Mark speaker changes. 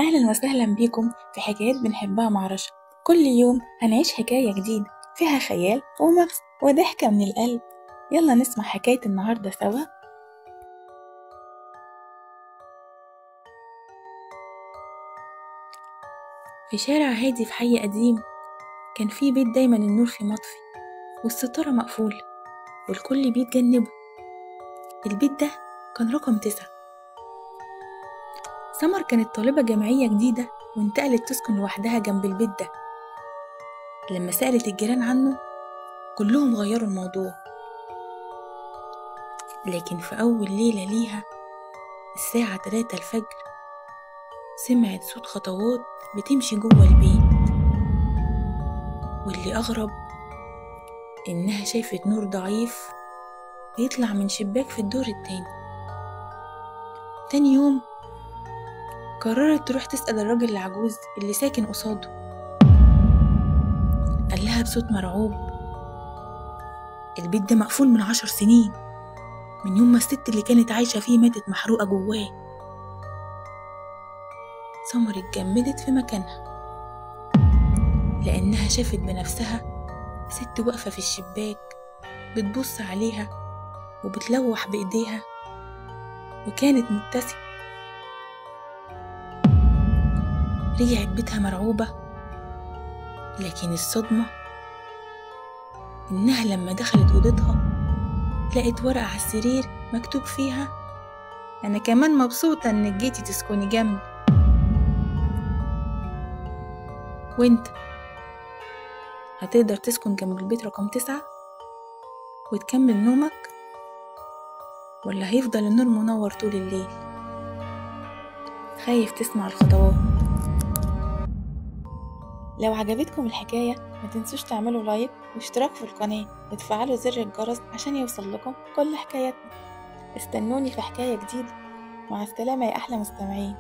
Speaker 1: أهلا وسهلا بيكم في حكايات بنحبها مع رشا. كل يوم هنعيش حكاية جديدة فيها خيال ومغز وضحكة من القلب. يلا نسمع حكاية النهاردة سوا. في شارع هادي في حي قديم كان في بيت دايما النور فيه مطفي والستارة مقفولة والكل بيتجنبه. البيت ده كان رقم 9. سمر كانت طالبة جامعية جديدة وانتقلت تسكن لوحدها جنب البيت ده. لما سألت الجيران عنه كلهم غيروا الموضوع، لكن في أول ليلة ليها الساعة 3 الفجر سمعت صوت خطوات بتمشي جوه البيت، واللي أغرب إنها شافت نور ضعيف بيطلع من شباك في الدور التاني. تاني يوم قررت تروح تسأل الراجل العجوز اللي ساكن قصاده. قال لها بصوت مرعوب: البيت ده مقفول من 10 سنين، من يوم ما الست اللي كانت عايشة فيه ماتت محروقة جواه. سمر اتجمدت في مكانها لأنها شافت بنفسها ست واقفة في الشباك بتبص عليها وبتلوح بإيديها وكانت مبتسمة. رجعت بيتها مرعوبة، لكن الصدمة إنها لما دخلت أوضتها لقت ورقة على السرير مكتوب فيها: أنا كمان مبسوطة إنك جيتي تسكني جنبي. وإنت هتقدر تسكن جنب البيت رقم 9 وتكمل نومك، ولا هيفضل النور منور طول الليل؟ خايف تسمع الخطوات؟ لو عجبتكم الحكاية ما تنسوش تعملوا لايك واشتراك في القناة وتفعلوا زر الجرس عشان يوصل لكم كل حكاياتنا. استنوني في حكاية جديدة. مع السلامة يا أحلى مستمعين.